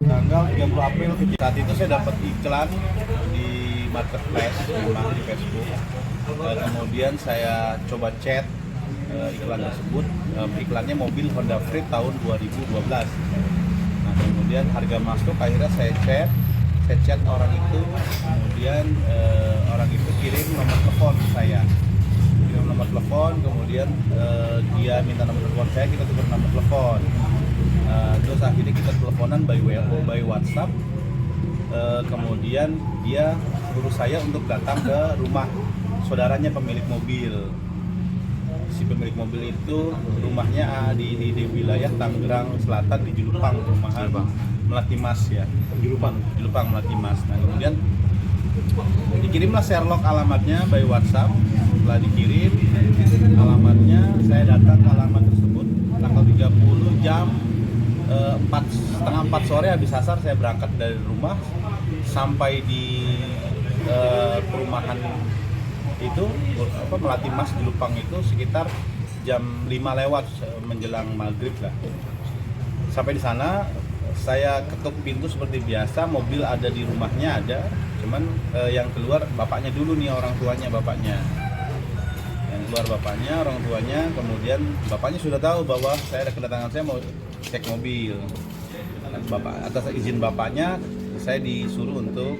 Tanggal 30 April saat itu saya dapat iklan di marketplace memang di Facebook. Kemudian saya coba chat iklan tersebut. Iklannya mobil Honda Freed tahun 2012. Nah, kemudian harga masuk, akhirnya saya chat orang itu, kemudian orang itu kirim nomor telepon saya. Kirim nomor telepon, kemudian dia minta nomor telepon saya, kita tukar nomor telepon. Terus akhirnya kita teleponan by WhatsApp. Kemudian dia suruh saya untuk datang ke rumah saudaranya pemilik mobil. Si pemilik mobil itu rumahnya di wilayah Tangerang Selatan di Julupang, rumahan Melati Mas ya. Julupang Melati Mas. Nah, kemudian dikirimlah Sherlock alamatnya by WhatsApp. Setelah dikirim alamatnya, saya datang ke alamat tersebut tanggal 30 jam 3:30 sore, habis asar saya berangkat dari rumah sampai di perumahan itu Melati Mas Julupang itu sekitar jam 5 lewat menjelang maghrib lah. Sampai di sana saya ketuk pintu seperti biasa, mobil ada di rumahnya ada, cuman yang keluar bapaknya dulu nih, orang tuanya bapaknya. Yang keluar bapaknya, orang tuanya, kemudian bapaknya sudah tahu bahwa saya ada kedatangan, saya mau cek mobil. Bapak, atas izin bapaknya, saya disuruh untuk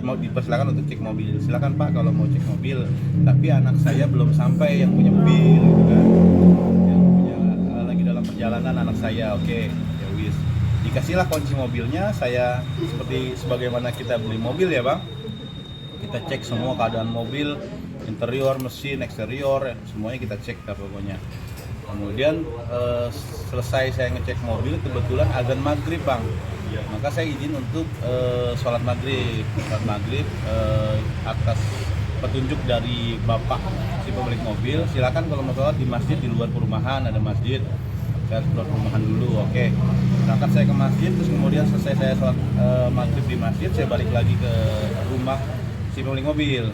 mau dipersilakan untuk cek mobil. Silakan Pak kalau mau cek mobil, tapi anak saya belum sampai yang punya mobil, gitu kan. Yang punya lagi dalam perjalanan anak saya. Oke, ya wis. Dikasihlah kunci mobilnya. Saya seperti sebagaimana kita beli mobil ya Bang. Kita cek semua keadaan mobil, interior, mesin, eksterior, semuanya kita cek lah pokoknya. Kemudian selesai saya ngecek mobil, kebetulan azan maghrib Bang. Maka saya izin untuk sholat maghrib atas petunjuk dari bapak si pemilik mobil. Silakan kalau mau sholat di masjid di luar perumahan, ada masjid. Saya keluar perumahan dulu, oke. Berangkat saya ke masjid, terus kemudian selesai saya sholat maghrib di masjid, saya balik lagi ke rumah si pemilik mobil.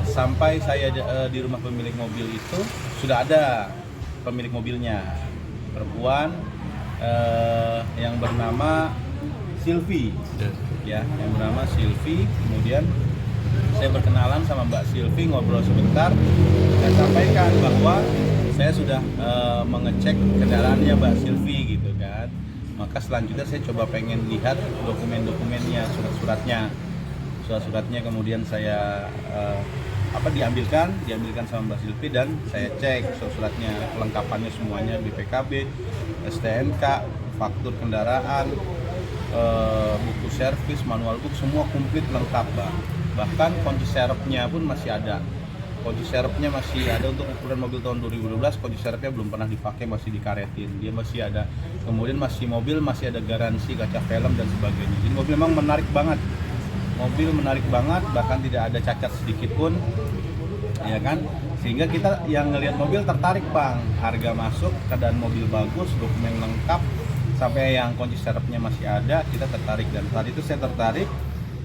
Sampai saya di rumah pemilik mobil itu sudah ada pemilik mobilnya, perempuan yang bernama Silvi, ya, yang bernama Silvi. Kemudian saya berkenalan sama Mbak Silvi, ngobrol sebentar. Saya sampaikan bahwa saya sudah mengecek kendaraannya Mbak Silvi, gitu kan. Maka selanjutnya saya coba pengen lihat dokumen-dokumennya, surat-suratnya. Kemudian saya diambilkan sama Mbak Silvi, dan saya cek surat-suratnya, kelengkapannya semuanya, BPKB, STNK, faktur kendaraan, buku servis, manual book, semua komplit lengkap Bang. Bahkan kunci serepnya pun masih ada. Kunci serepnya masih ada untuk ukuran mobil tahun 2012, kunci serepnya belum pernah dipakai, masih dikaretin. Dia masih ada. Kemudian mobil masih ada garansi kaca film dan sebagainya. Jadi mobil memang menarik banget. Bahkan tidak ada cacat sedikit pun, ya kan? Sehingga kita yang ngelihat mobil tertarik Bang. Harga masuk, keadaan mobil bagus, dokumen lengkap, sampai yang kunci serepnya masih ada, kita tertarik. Dan saat itu saya tertarik.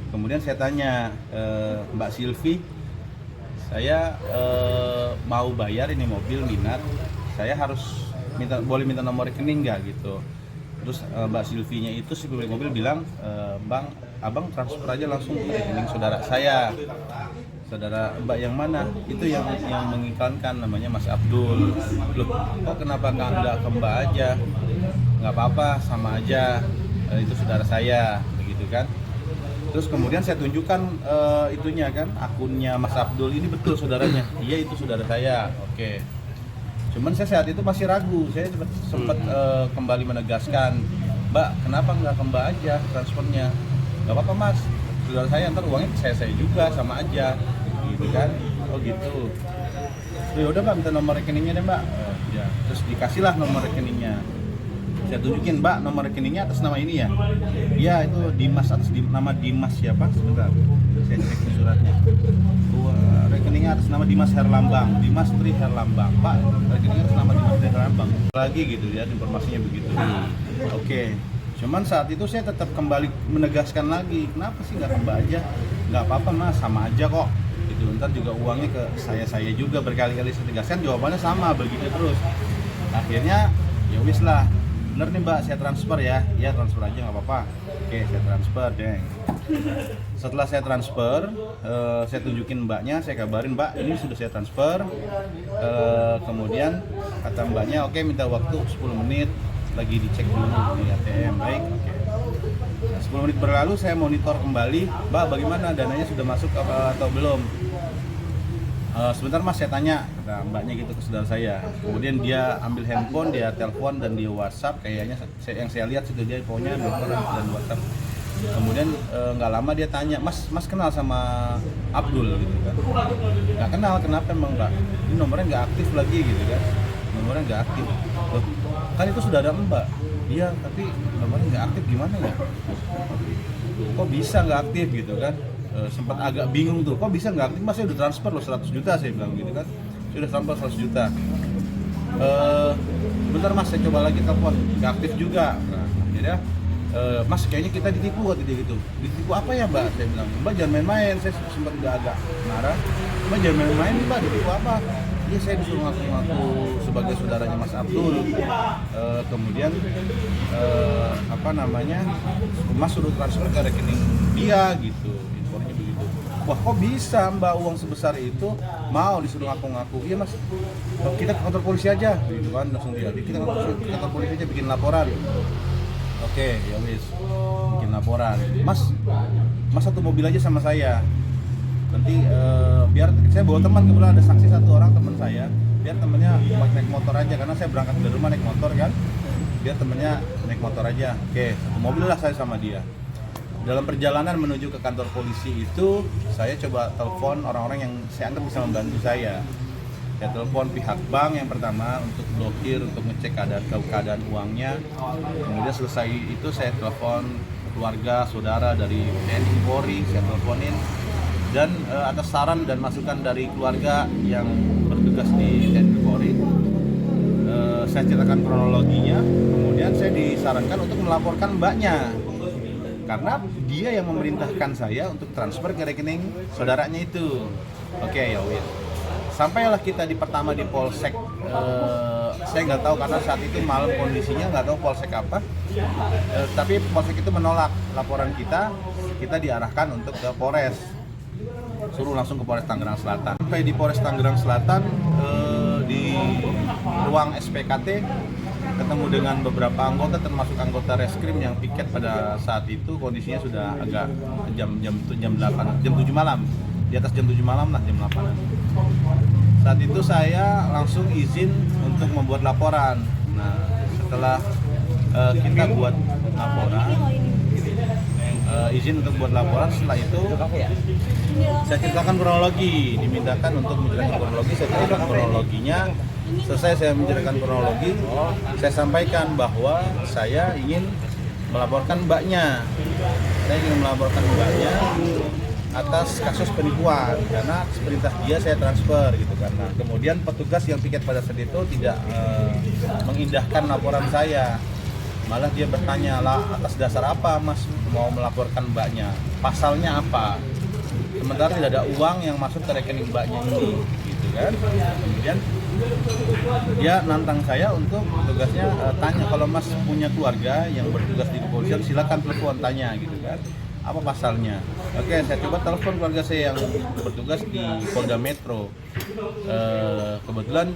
Kemudian saya tanya Mbak Silvi, saya mau bayar ini mobil, minat, saya harus boleh minta nomor rekening nggak gitu. Terus Mbak Silvinya itu si pemilik mobil bilang, Bang, abang transfer aja langsung ke rekening saudara saya. Saudara Mbak yang mana? Itu yang mengiklankan, namanya Mas Abdul. Loh, kok kenapa nggak ke Mbak aja? Nggak apa-apa, sama aja, itu saudara saya, begitu kan. Terus kemudian saya tunjukkan itunya kan, akunnya Mas Abdul, ini betul saudaranya. Iya, itu saudara saya. Oke. Cuman saya saat itu masih ragu. Saya sempat kembali menegaskan, Mbak, kenapa nggak ke Mbak aja transfernya? Nggak apa-apa Mas, saudara saya, ntar uangnya saya juga, sama aja, gitu kan. Oh gitu. Ya udah Mbak, minta nomor rekeningnya deh Mbak. Ya, terus dikasihlah nomor rekeningnya. Saya tunjukin, Mbak, nomor rekeningnya atas nama ini ya? Iya, itu Dimas, atas nama Dimas siapa? Sebentar, saya cek di suratnya. Rekeningnya atas nama Dimas Herlambang, Dimas Tri Herlambang. Pak, rekeningnya atas nama Dimas Tri Herlambang. Lagi gitu ya, informasinya begitu. Oke. Cuman saat itu saya tetap kembali menegaskan lagi, kenapa sih nggak ke Mbak aja? Nggak apa-apa Mas, sama aja kok. Itu ntar juga uangnya ke saya juga, berkali-kali saya tegaskan, jawabannya sama, begitu terus. Akhirnya ya wis lah, bener nih Mbak, saya transfer ya transfer aja nggak apa-apa. Oke, saya transfer, deng. Setelah saya transfer, saya tunjukin mbaknya, saya kabarin, mbak ini sudah saya transfer. Kemudian kata mbaknya, oke minta waktu 10 menit, lagi dicek dulu di ATM, baik, oke. Nah, 10 menit berlalu, saya monitor kembali, mbak bagaimana dananya sudah masuk atau belum? Sebentar mas, saya tanya, kata mbaknya gitu ke saudara saya. Kemudian dia ambil handphone, dia telepon dan dia WhatsApp, kayaknya yang saya lihat itu dia pokoknya telepon dan WhatsApp. Kemudian nggak lama dia tanya, mas kenal sama Abdul gitu kan? Nggak kenal, kenapa emang mbak? Ini nomornya nggak aktif lagi gitu kan? Nomornya nggak aktif. Loh, kan itu sudah ada mbak. Iya, tapi nomornya nggak aktif gimana ya? Kok bisa nggak aktif gitu kan? Sempat agak bingung tuh, kok bisa nggak aktif? Mas saya udah transfer loh 100 juta, saya bilang gitu kan. Saya udah transfer 100 juta. Bentar mas, saya coba lagi telepon, nggak aktif juga. Nah, akhirnya mas kayaknya kita ditipu gitu. Ditipu apa ya mbak? Saya bilang, mbak jangan main-main. Saya sempat udah agak marah. Mbak jangan main-main nih mbak, ditipu apa? Iya, saya disuruh ngaku-ngaku sebagai saudaranya Mas Abdul. Kemudian apa namanya, Mas suruh transfer ke rekening dia gitu. Infonya begitu. Wah, kok bisa mbak uang sebesar itu mau disuruh ngaku-ngaku? Iya mas, kita ke kantor polisi aja gitu kan, langsung dia kita ke kantor polisi aja bikin laporan. Oke, ya wis, bikin laporan. Mas satu mobil aja sama saya. Nanti biar saya bawa teman, kebetulan ada saksi satu orang teman saya. Biar temennya naik motor aja, karena saya berangkat dari rumah naik motor kan. Biar temennya naik motor aja. Oke, satu mobil lah saya sama dia. Dalam perjalanan menuju ke kantor polisi itu, saya coba telepon orang-orang yang saya anggap bisa membantu saya. Saya telepon pihak bank yang pertama untuk blokir, untuk ngecek keadaan uangnya. Kemudian selesai itu saya telepon keluarga, saudara dari TNI Polri, saya teleponin. Dan atas saran dan masukan dari keluarga yang bertugas di TNI Polri, saya ceritakan kronologinya. Kemudian saya disarankan untuk melaporkan mbaknya, karena dia yang memerintahkan saya untuk transfer ke rekening saudaranya itu. Oke, ya wis. Sampailah kita pertama di polsek, saya nggak tahu karena saat itu malam kondisinya, nggak tahu polsek apa, tapi polsek itu menolak laporan kita diarahkan untuk ke Polres, suruh langsung ke Polres Tangerang Selatan. Sampai di Polres Tangerang Selatan, di ruang SPKT ketemu dengan beberapa anggota, termasuk anggota reskrim yang piket pada saat itu. Kondisinya sudah agak jam 8, jam 7 malam, di atas jam 7 malam lah, jam 8. Saat itu saya langsung izin untuk membuat laporan. Nah, setelah kita buat laporan, izin untuk buat laporan, setelah itu saya ceritakan kronologi, dimintakan untuk menjelaskan kronologi. Saya ceritakan kronologinya. Selesai saya menjelaskan kronologi, saya sampaikan bahwa saya ingin melaporkan mbaknya. Saya ingin melaporkan mbaknya atas kasus penipuan, karena perintah dia saya transfer gitu kan. Nah, kemudian petugas yang piket pada saat itu tidak mengindahkan laporan saya. Malah dia bertanya, lah atas dasar apa mas mau melaporkan mbaknya? Pasalnya apa? Sementara tidak ada uang yang masuk ke rekening mbaknya ini, gitu kan. Kemudian dia nantang saya untuk tugasnya tanya, kalau mas punya keluarga yang bertugas di kepolisian silakan telepon tanya gitu kan, apa pasalnya. Oke, saya coba telepon keluarga saya yang bertugas di Polda Metro. Kebetulan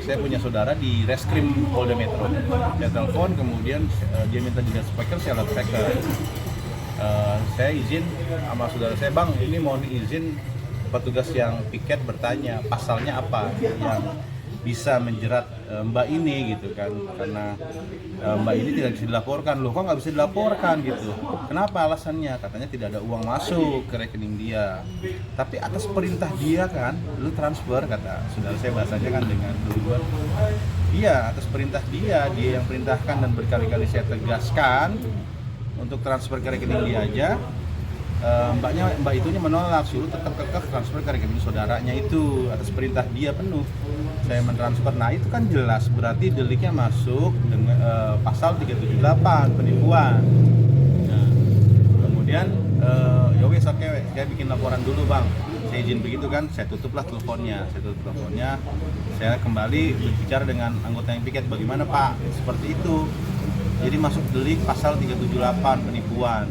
saya punya saudara di reskrim Polda Metro. Saya telepon, kemudian dia minta di loudspeaker, saya loudspeaker. Saya izin sama saudara saya, bang ini mau diizin petugas yang piket bertanya pasalnya apa yang bisa menjerat mbak ini gitu kan, karena mbak ini tidak bisa dilaporkan. Loh, kok nggak bisa dilaporkan gitu? Kenapa alasannya? Katanya tidak ada uang masuk ke rekening dia, tapi atas perintah dia kan lu transfer, kata saudara saya bahasanya kan dengan dulu. Iya, atas perintah dia yang perintahkan, dan berkali-kali saya tegaskan untuk transfer ke rekening dia aja. Mbak itunya menolak, suruh tetap kekeh transfer ke rekening saudaranya itu atas perintah dia penuh. Saya mentransfer. Nah, itu kan jelas berarti deliknya masuk dengan pasal 378 penipuan. Nah, kemudian ya wes, oke, saya bikin laporan dulu bang. Saya izin begitu kan, saya tutuplah teleponnya. Saya kembali berbicara dengan anggota yang piket, bagaimana pak seperti itu. Jadi masuk delik pasal 378 penipuan.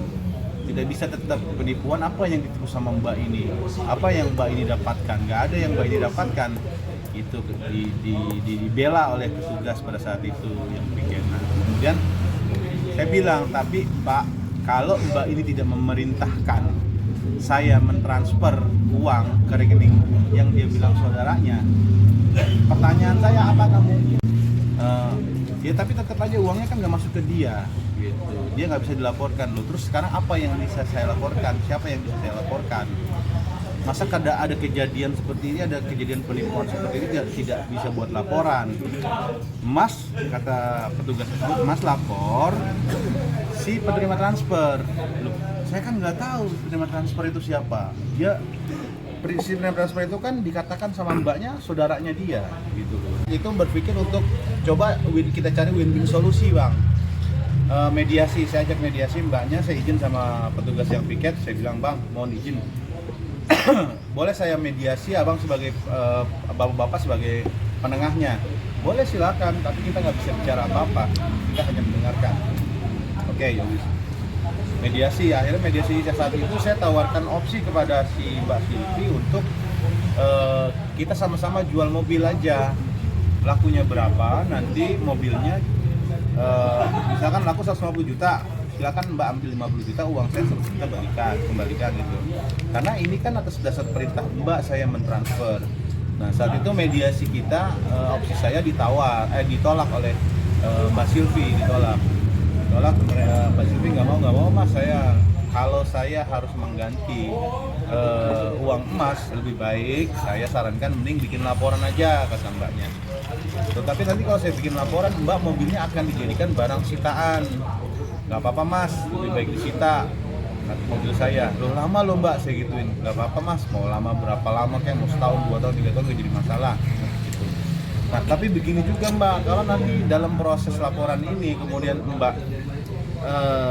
Tidak bisa tetap penipuan. Apa yang ditipu sama Mbak ini? Apa yang Mbak ini dapatkan? Nggak ada yang Mbak ini dapatkan. Itu dibela oleh petugas pada saat itu yang bikin. Nah, kemudian saya bilang, tapi Pak, kalau Mbak ini tidak memerintahkan saya mentransfer uang ke rekening yang dia bilang saudaranya, pertanyaan saya apakah mungkin ya tapi tetap aja uangnya kan nggak masuk ke dia gitu, dia nggak bisa dilaporkan loh. Terus sekarang apa yang bisa saya laporkan, siapa yang bisa saya laporkan? Masa ada kejadian seperti ini, ada kejadian penipuan seperti ini tidak bisa buat laporan? Mas, kata petugas tersebut, Mas lapor si penerima transfer. Loh, saya kan nggak tahu penerima transfer itu siapa. Dia prinsip penerima transfer itu kan dikatakan sama mbaknya saudaranya dia gitu. Itu berpikir untuk coba kita cari win-win solusi, Bang. Mediasi, saya ajak mediasi mbaknya, saya izin sama petugas yang piket, saya bilang, Bang, mohon izin boleh saya mediasi abang sebagai bapak-bapak sebagai penengahnya? Boleh, silakan, tapi kita nggak bisa bicara apa-apa, kita hanya mendengarkan. Oke, yowis. Mediasi, akhirnya mediasi saat itu saya tawarkan opsi kepada si Mbak Silvi untuk kita sama-sama jual mobil aja. Lakunya berapa, nanti mobilnya misalkan laku 150 juta, silakan Mbak ambil 50 juta, uang saya 100 juta kembalikan gitu. Karena ini kan atas dasar perintah Mbak saya mentransfer. Nah, saat itu mediasi kita, opsi saya ditolak oleh Mbak Silvi, ditolak Mbak Silvi nggak mau Mas, kalau saya harus mengganti uang emas, lebih baik saya sarankan mending bikin laporan aja, kata mbaknya. Tetapi nanti kalau saya bikin laporan, Mbak, mobilnya akan dijadikan barang sitaan. Nggak apa-apa Mas, lebih baik disita mobil saya. Loh, lama loh Mbak, saya gituin. Nggak apa-apa Mas, mau lama berapa lama, kayak mau setahun, 2 tahun, 3 tahun, nggak jadi masalah gitu. Nah, tapi begini juga Mbak, kalau nanti dalam proses laporan ini kemudian Mbak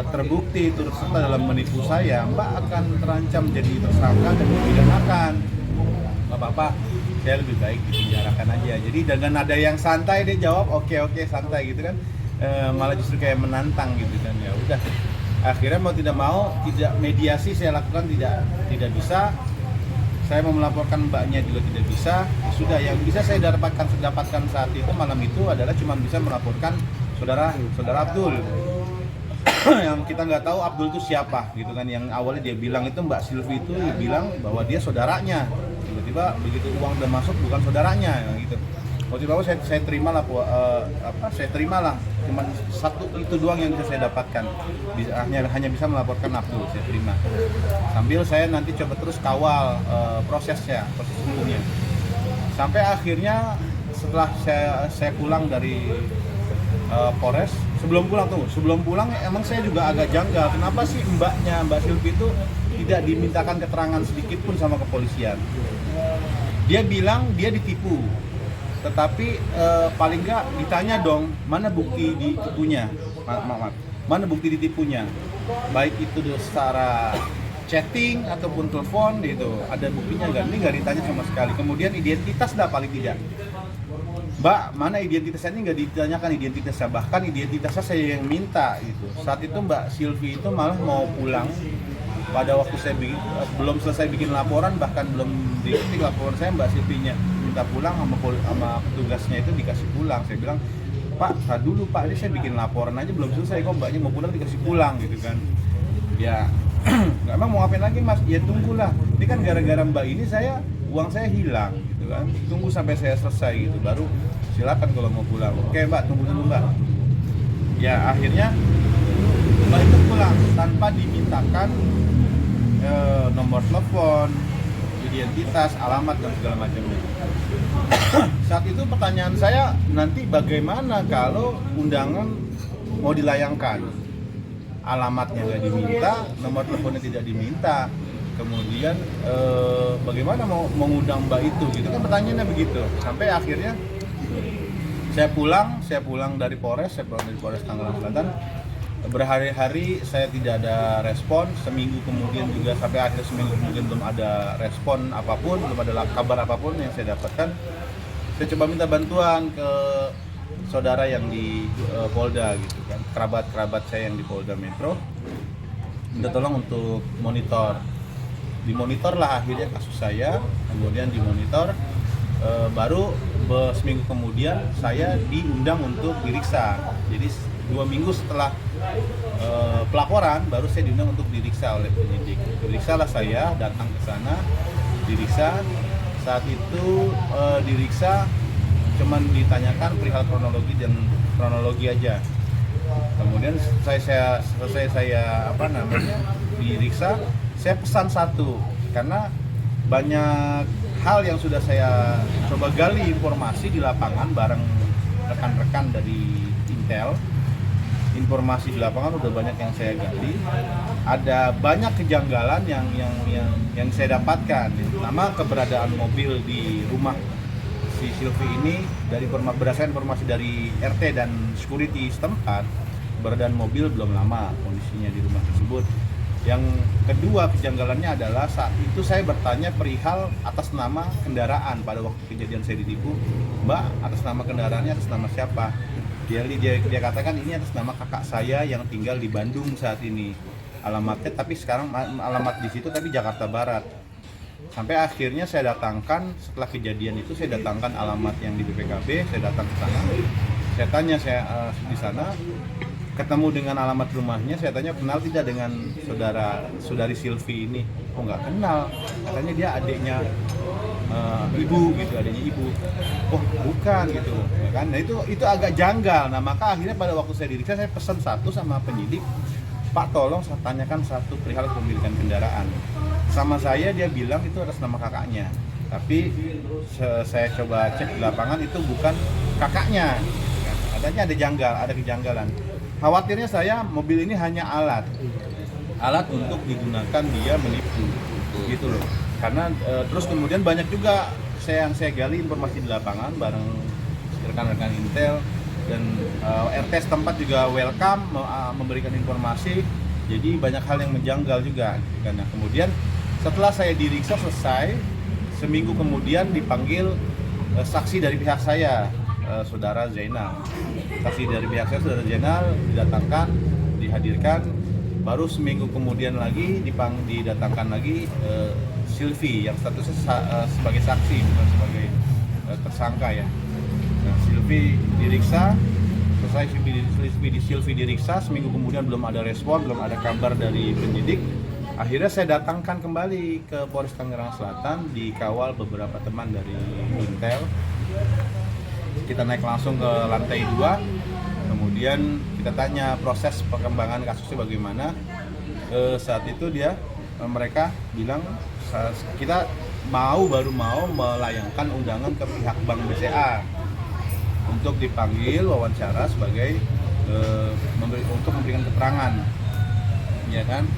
terbukti turut serta dalam menipu saya, Mbak akan terancam jadi tersangka dan dipidanakan. Nggak apa-apa, saya lebih baik dipenjarakan aja. Jadi dengan nada yang santai dia jawab oke santai gitu kan, malah justru kayak menantang gitu kan. Ya udah, akhirnya mau tidak mau, tidak mediasi saya lakukan, tidak bisa. Saya mau melaporkan mbaknya juga tidak bisa. Sudah, yang bisa saya dapatkan saat itu, malam itu adalah cuma bisa melaporkan saudara Abdul. Yang kita nggak tahu Abdul itu siapa gitu kan. Yang awalnya dia bilang itu Mbak Silvi itu bilang bahwa dia saudaranya. Tiba-tiba begitu uang udah masuk bukan saudaranya gitu. Waktu itu saya terima lah, cuman satu itu doang yang bisa saya dapatkan. Hanya bisa melaporkan Abdul, saya terima. Sambil saya nanti coba terus kawal proses hukumnya. Sampai akhirnya setelah saya pulang dari Polres, sebelum pulang emang saya juga agak janggal. Kenapa sih Mbak Silvi itu tidak dimintakan keterangan sedikit pun sama kepolisian? Dia bilang dia ditipu, tetapi paling nggak ditanya dong, mana bukti ditipunya? Mana bukti ditipunya? Baik itu secara chatting ataupun telepon gitu, ada buktinya nggak? Ini nggak ditanya sama sekali. Kemudian identitas paling tidak. Mbak, mana identitasnya? Ini nggak ditanyakan identitasnya, bahkan identitasnya saya yang minta gitu. Saat itu Mbak Silvi itu malah mau pulang pada waktu saya belum selesai bikin laporan, bahkan belum diketik laporan saya, Mbak Silvinya minta pulang sama petugasnya itu dikasih pulang. Saya bilang, Pak, dulu Pak, ini saya bikin laporan aja belum selesai kok, mbaknya mau pulang dikasih pulang gitu kan. Ya, emang mau ngapain lagi Mas? Ya tunggulah, ini kan gara-gara Mbak ini uang saya hilang gitu kan. Tunggu sampai saya selesai gitu, baru silakan kalau mau pulang. Oke Mbak, tunggu Mbak. Ya akhirnya Mbak itu pulang tanpa dimintakan nomor telepon, identitas, alamat dan segala macamnya. Saat itu pertanyaan saya, nanti bagaimana kalau undangan mau dilayangkan? Alamatnya nggak diminta, nomor teleponnya tidak diminta, kemudian bagaimana mau mengundang Mbak itu? Gitu kan pertanyaannya begitu. Sampai akhirnya saya pulang dari Polres Tangerang Selatan. Berhari-hari saya tidak ada respon, seminggu kemudian juga, sampai akhir seminggu kemudian belum ada respon apapun, belum ada kabar apapun yang saya dapatkan. Saya coba minta bantuan ke saudara yang di Polda gitu kan, kerabat saya yang di Polda Metro minta tolong untuk monitor. Dimonitor lah akhirnya kasus saya, kemudian dimonitor, baru seminggu kemudian saya diundang untuk diperiksa. Jadi 2 minggu setelah pelaporan baru saya diundang untuk diperiksa oleh penyidik. Diperiksa lah saya, datang ke sana, diperiksa. Saat itu diperiksa cuman ditanyakan perihal kronologi aja. Kemudian selesai saya diperiksa, saya pesan satu, karena banyak hal yang sudah saya coba gali informasi di lapangan bareng rekan-rekan dari Intel. Informasi di lapangan udah banyak yang saya gali. Ada banyak kejanggalan yang saya dapatkan. Pertama, keberadaan mobil di rumah si Silvi ini berdasarkan informasi dari RT dan security setempat, keberadaan mobil belum lama kondisinya di rumah tersebut. Yang kedua kejanggalannya adalah saat itu saya bertanya perihal atas nama kendaraan. Pada waktu kejadian saya ditipu, Mbak, atas nama kendaraannya atas nama siapa? Dia katakan ini atas nama kakak saya yang tinggal di Bandung saat ini alamatnya, tapi sekarang alamat di situ tapi Jakarta Barat. Sampai akhirnya saya datangkan, setelah kejadian itu saya datangkan alamat yang di BPKB, saya datang ke sana, saya tanya di sana, ketemu dengan alamat rumahnya, saya tanya kenal tidak dengan saudari Silvi ini? Oh nggak kenal, katanya dia adiknya ibu gitu, adiknya ibu. Oh bukan gitu, ya kan? Nah itu agak janggal. Nah maka akhirnya pada waktu saya diperiksa, saya pesan satu sama penyidik, Pak tolong saya tanyakan satu perihal kepemilikan kendaraan. Sama saya dia bilang itu atas nama kakaknya, tapi saya coba cek di lapangan itu bukan kakaknya. Adanya ada kejanggalan. Khawatirnya saya mobil ini hanya alat untuk digunakan dia menipu, gitu loh. Karena terus kemudian banyak juga saya gali informasi di lapangan bareng rekan-rekan Intel dan RT setempat juga welcome memberikan informasi. Jadi banyak hal yang menjanggal juga. Karena kemudian setelah saya diperiksa selesai, seminggu kemudian dipanggil saksi dari pihak saya, saudara Zainal. Saksi dari pihak saya, saudara Zainal, didatangkan, dihadirkan. Baru seminggu kemudian lagi didatangkan lagi Silvi yang statusnya sebagai saksi, bukan sebagai tersangka ya. Nah, Silvi diperiksa, selesai Silvi diperiksa, seminggu kemudian belum ada respon, belum ada kabar dari penyidik. Akhirnya saya datangkan kembali ke Polres Tangerang Selatan, dikawal beberapa teman dari Intel. Kita naik langsung ke lantai 2, kemudian kita tanya proses perkembangan kasusnya bagaimana. Saat itu mereka bilang kita baru mau melayangkan undangan ke pihak Bank BCA untuk dipanggil wawancara sebagai untuk memberikan keterangan, ya kan,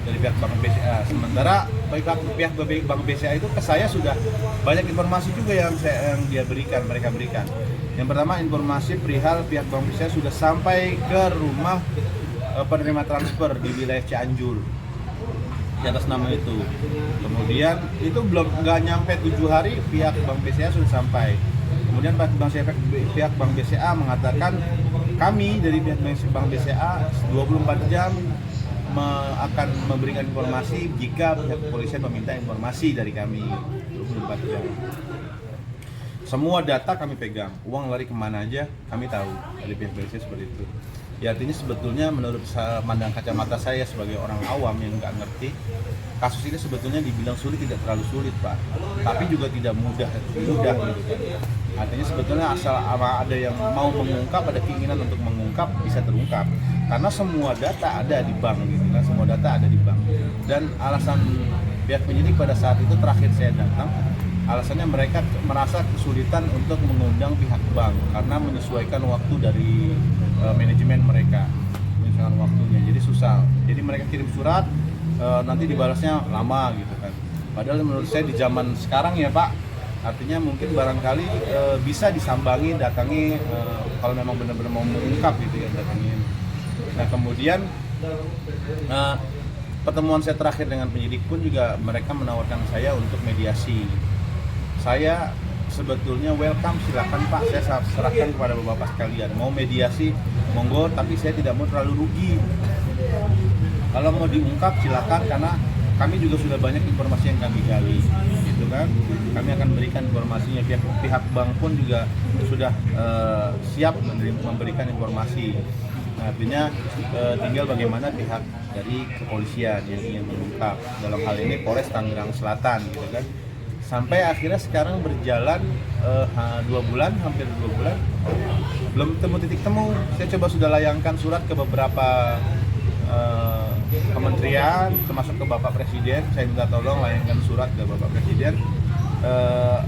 dari pihak Bank BCA. Sementara pihak Bank BCA itu ke saya sudah banyak informasi juga yang mereka berikan. Yang pertama, informasi perihal pihak Bank BCA sudah sampai ke rumah penerima transfer di wilayah Cianjur di atas nama itu. Kemudian itu nggak nyampe 7 hari pihak Bank BCA sudah sampai. Kemudian pihak Bank BCA mengatakan kami dari pihak Bank BCA 24 jam akan memberikan informasi jika pihak kepolisian meminta informasi dari kami 24 jam. Semua data kami pegang, uang lari kemana aja kami tahu dari pihak BCA seperti itu. Ya artinya sebetulnya menurut pandang kacamata saya sebagai orang awam yang nggak ngerti, kasus ini sebetulnya dibilang sulit tidak terlalu sulit Pak, tapi juga tidak mudah gitu kan. Artinya sebetulnya asal ada yang mau mengungkap, ada keinginan untuk mengungkap, bisa terungkap. Karena semua data ada di bank gitu kan, semua data ada di bank. Dan alasan pihak penyidik pada saat itu terakhir saya datang, alasannya mereka merasa kesulitan untuk mengundang pihak bank karena menyesuaikan waktu dari manajemen mereka, menyesuaikan waktunya, jadi susah. Jadi mereka kirim surat, nanti dibalasnya lama gitu kan. Padahal menurut saya di zaman sekarang ya Pak, artinya mungkin barangkali bisa disambangi, datangi kalau memang benar-benar mau mengungkap gitu ya, datangin. Nah kemudian pertemuan saya terakhir dengan penyidik pun juga mereka menawarkan saya untuk mediasi. Saya sebetulnya welcome, silakan Pak, saya serahkan kepada Bapak sekalian. Mau mediasi, monggo, tapi saya tidak mau terlalu rugi. Kalau mau diungkap silakan, karena kami juga sudah banyak informasi yang kami gali, gitu kan. Kami akan berikan informasinya, pihak bank pun juga sudah siap memberikan informasi. Nah, artinya tinggal bagaimana pihak dari kepolisian yang ingin mengungkap, dalam hal ini Polres Tangerang Selatan, gitu kan. Sampai akhirnya sekarang berjalan 2 bulan, hampir 2 bulan, belum temu titik temu. Saya coba sudah layangkan surat ke beberapa kementerian, termasuk ke Bapak Presiden. Saya minta tolong layangkan surat ke Bapak Presiden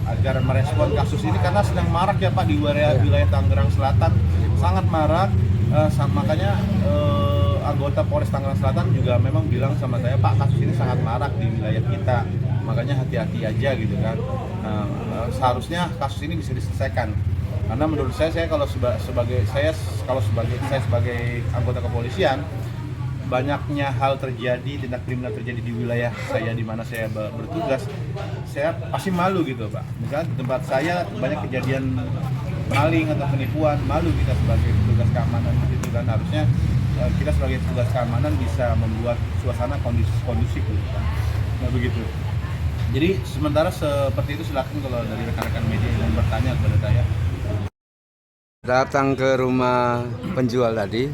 agar merespon kasus ini, karena sedang marak ya Pak di wilayah Tangerang Selatan, sangat marak. Makanya anggota Polres Tangerang Selatan juga memang bilang sama saya, Pak, kasus ini sangat marak di wilayah kita, makanya hati-hati aja, gitu kan. Seharusnya kasus ini bisa diselesaikan, karena menurut saya kalau sebagai anggota kepolisian, banyaknya hal terjadi, tindak kriminal terjadi di wilayah saya di mana saya bertugas, saya pasti malu gitu Pak. Misalnya di tempat saya banyak kejadian maling atau penipuan, malu kita sebagai petugas keamanan, gitu kan. Harusnya kita sebagai petugas keamanan bisa membuat suasana kondusif gitu kan. Nah begitu. Jadi sementara seperti itu, silakan kalau dari rekan-rekan media yang bertanya kepada saya. Datang ke rumah penjual tadi,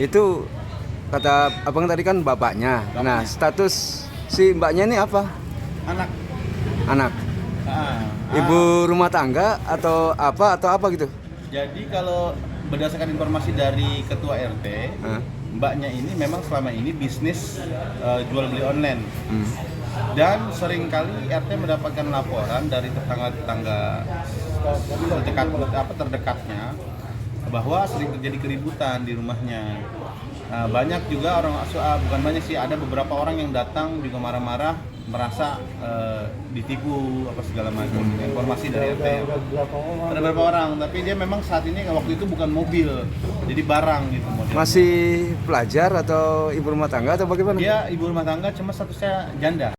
itu kata abang tadi kan bapaknya. Nah, status si mbaknya ini apa? Anak. Ibu rumah tangga atau apa gitu? Jadi kalau berdasarkan informasi dari ketua RT, mbaknya ini memang selama ini bisnis jual beli online. Dan seringkali RT mendapatkan laporan dari tetangga-tetangga terdekatnya bahwa sering terjadi keributan di rumahnya. Banyak juga bukan banyak sih, ada beberapa orang yang datang juga marah-marah, merasa ditipu apa segala macam. Informasi dari RT ada beberapa orang, tapi dia memang saat ini waktu itu bukan mobil, jadi barang gitu modelnya. Masih pelajar atau ibu rumah tangga atau bagaimana? Dia ibu rumah tangga, cuma statusnya janda.